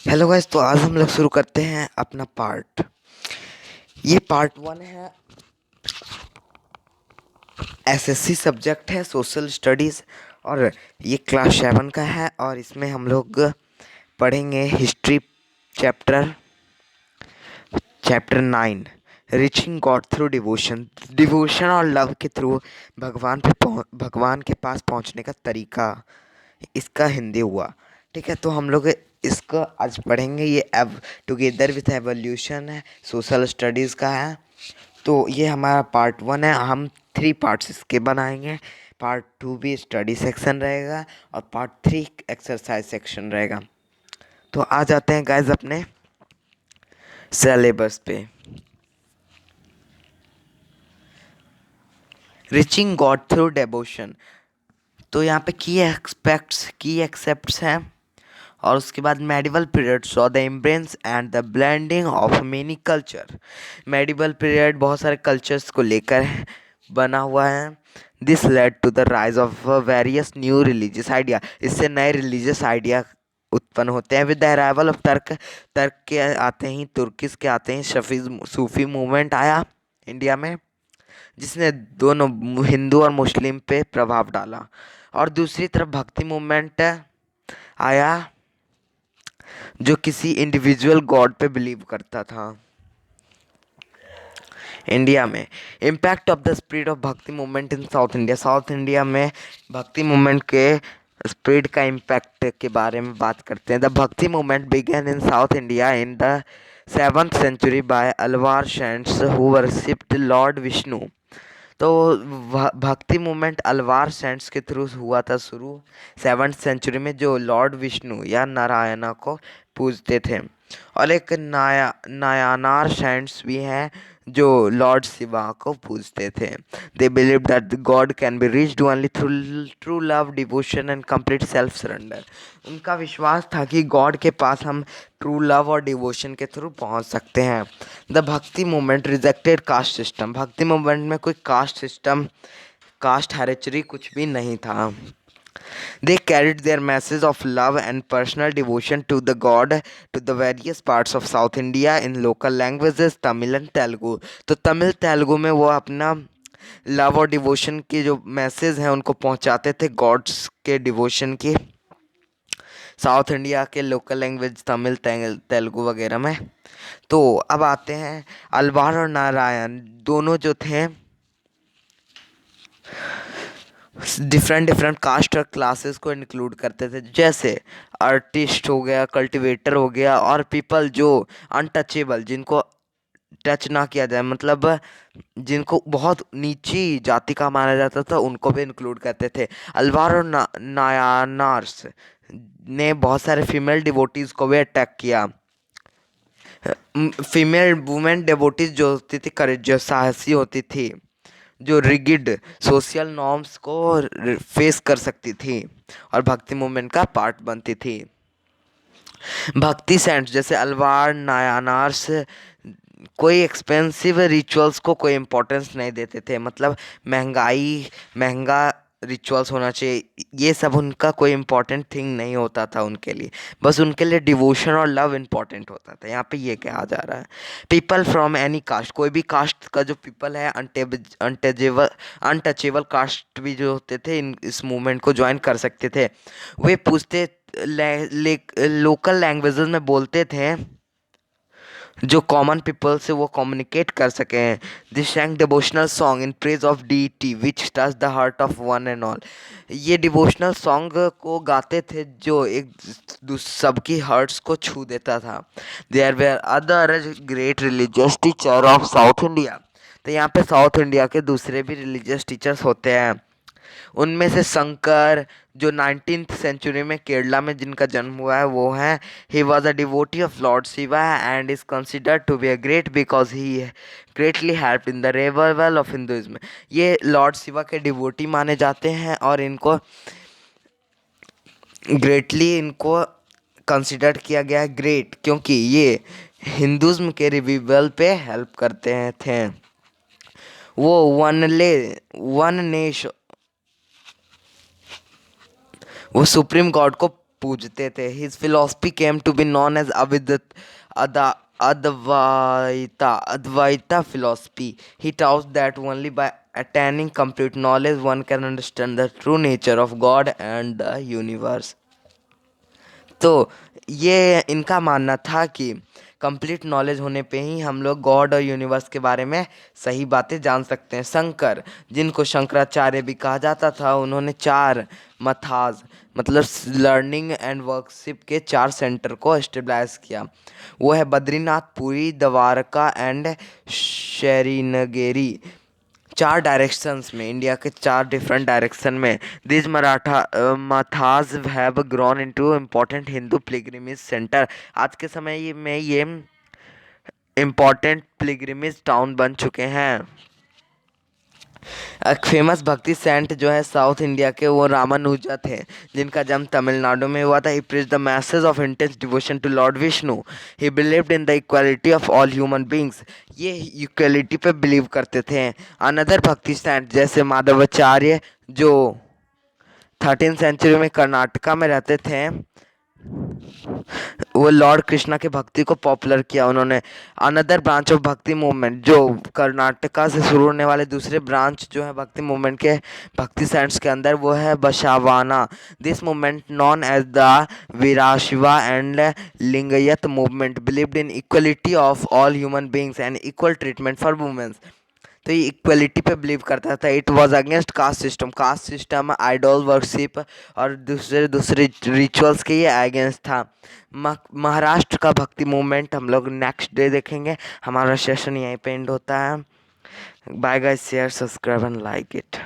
Hello guys, तो आज हम लोग शुरू करते हैं अपना पार्ट। ये पार्ट 1 है। एसएससी सब्जेक्ट है सोशल स्टडीज़, और ये क्लास 7 का है। और इसमें हम लोग पढ़ेंगे history chapter chapter 9, reaching God through devotion. Devotion और लव के थ्रू भगवान के पास पहुंचने का तरीका, इसका हिंदी हुआ। ठीक है, तो हम लोग इसको आज पढ़ेंगे। ये एव टुगेदर विथ एवोल्यूशन है, सोशल स्टडीज़ का है। तो ये हमारा पार्ट 1 है। हम 3 पार्ट्स इसके बनाएंगे। पार्ट 2 भी स्टडी सेक्शन रहेगा और पार्ट 3 एक्सरसाइज सेक्शन रहेगा। तो आ जाते हैं गाइज अपने सिलेबस पे। रिचिंग गॉड थ्रू डिवोशन, तो यहाँ पे की एक्सेप्ट्स हैं। और उसके बाद medieval period saw the embrace and the blending of many culture. Medieval period बहुत सारे कल्चर्स को लेकर बना हुआ है। This led to the rise of various new religious idea, इससे नए रिलीजियस आइडिया उत्पन्न होते हैं। विद द अराइवल ऑफ तर्क, तर्क के आते ही तुर्किस के आते ही सूफी मूवमेंट आया इंडिया में, जिसने दोनों हिंदू और मुस्लिम पे प्रभाव डाला। और दूसरी तरफ भक्ति मूवमेंट आया, जो किसी इंडिविजुअल गॉड पे बिलीव करता था। इंडिया में impact of the spirit of bhakti movement in south India, South India में भक्ति मूवमेंट के स्प्रिट का इम्पैक्ट के बारे में बात करते हैं। The bhakti movement began in south India in the 7th century by Alvar saints who worshipped lord Vishnu. तो भक्ति मूवमेंट अलवार सेंट्स के थ्रू हुआ था शुरू 7th सेंचुरी में, जो लॉर्ड विष्णु या नारायणा को पूजते थे। और एक नायानार सेंट्स भी हैं जो लॉर्ड शिवा को पूजते थे। They believe that God can be reached only through true love, devotion and complete self surrender. उनका विश्वास था कि गॉड के पास हम ट्रू लव और डिवोशन के थ्रू पहुंच सकते हैं। The bhakti movement rejected caste system, भक्ति मूवमेंट में कोई कास्ट सिस्टम, कास्ट हेरेचरी कुछ भी नहीं था। They carried their message of love and personal devotion to the God to the various parts of South India in local languages Tamil and Telugu। तो तमिल तेलुगु में वो अपना लव और डिवोशन के जो मैसेज हैं उनको पहुंचाते थे, गॉड्स के डिवोशन की, साउथ इंडिया के लोकल लैंग्वेज तमिल तेलुगु वगैरह में। तो अब आते हैं अलवार और नारायण, दोनों जो थे डिफरेंट डिफरेंट कास्ट और क्लासेस को इंक्लूड करते थे, जैसे आर्टिस्ट हो गया, कल्टीवेटर हो गया, और पीपल जो अनटचेबल, जिनको टच ना किया जाए, मतलब जिनको बहुत नीची जाति का माना जाता था, उनको भी इंक्लूड करते थे। अलवार और नायानार्स ने बहुत सारे फीमेल डिवोटीज को भी अटैक किया। फीमेल वुमेन डिवोटीज जो होती थी करेजियस, साहसी होती थी, जो रिगिड सोशल नॉर्म्स को फेस कर सकती थी और भक्ति मूवमेंट का पार्ट बनती थी। भक्ति सेंट्स जैसे अलवार नायानार्स कोई एक्सपेंसिव रिचुअल्स को कोई इम्पोर्टेंस नहीं देते थे, मतलब महंगा रिचुअल्स होना चाहिए, ये सब उनका कोई इम्पोर्टेंट थिंग नहीं होता था उनके लिए। बस उनके लिए डिवोशन और लव इम्पोर्टेंट होता था। यहाँ पे ये कहा जा रहा है, पीपल फ्रॉम एनी कास्ट, कोई भी कास्ट का जो पीपल है, अनटचेबल कास्ट भी जो होते थे इस मूवमेंट को ज्वाइन कर सकते थे। वे पूछते लोकल लैंग्वेजेस में बोलते थे जो कॉमन पीपल से वो कम्युनिकेट कर सकें। This sang devotional song in praise of deity which touch the heart of one and all. ये डिवोशनल सॉन्ग को गाते थे जो एक सबकी हार्ट्स को छू देता था। There were other great religious teacher of south India, तो यहाँ पे साउथ इंडिया के दूसरे भी रिलीजियस टीचर्स होते हैं। उनमें से शंकर, जो 19th सेंचुरी में केरला में जिनका जन्म हुआ है, वो हैं he was a devotee of lord Shiva and is considered to be a great because he greatly help in the revival of Hinduism. ये लॉर्ड शिवा के डिवोटी माने जाते हैं और इनको इनको कंसिडर किया गया है ग्रेट, क्योंकि ये हिंदुज्म के रिवाइवल पे हेल्प करते हैं थे। वो वन नेश वो सुप्रीम गॉड को पूजते थे। His philosophy came to be known as Advaita philosophy. He taught that only by attaining complete knowledge one can understand the true nature of God and the universe. तो ये इनका मानना था कि कंप्लीट नॉलेज होने पे ही हम लोग गॉड और यूनिवर्स के बारे में सही बातें जान सकते हैं। शंकर, जिनको शंकराचार्य भी कहा जाता था, उन्होंने 4 मथाज मतलब लर्निंग एंड वर्कशिप के 4 सेंटर को एस्टेब्लिश किया। वो है बद्रीनाथ, पुरी, द्वारका एंड श्रीनगेरी। 4 डायरेक्शंस में, इंडिया के 4 डिफरेंट डायरेक्शन में। दिस मराठा mathas have grown into important Hindu pilgrimage centre. आज के समय में ये इम्पोर्टेंट पिलग्रिमेज टाउन बन चुके हैं। एक फेमस भक्ति सेंट जो है साउथ इंडिया के, वो रामानुजा थे, जिनका जन्म तमिलनाडु में हुआ था। He preached the message of intense devotion to lord Vishnu. He believed in the equality of all human beings. ये इक्वालिटी पे बिलीव करते थे। अनदर भक्ति सेंट जैसे माधवाचार्य, जो 13th सेंचुरी में कर्नाटका में रहते थे, वो लॉर्ड कृष्णा के भक्ति को पॉपुलर किया उन्होंने। Another branch of bhakti movement, जो कर्नाटका से शुरू होने वाले दूसरे ब्रांच जो है भक्ति मूवमेंट के भक्ति सेंट्स के अंदर, वो है Basavanna. This movement known as the Veerashaiva and Lingayat movement believed in equality of all human beings and equal treatment for womens. तो ये इक्वलिटी पे बिलीव करता था। It was against caste system, idol worship और दूसरे दूसरे रिचुअल्स के ये अगेंस्ट था। महाराष्ट्र का भक्ति मूवमेंट हम लोग नेक्स्ट डे देखेंगे। हमारा सेशन यहीं पे एंड होता है। Bye guys, share, subscribe and like it.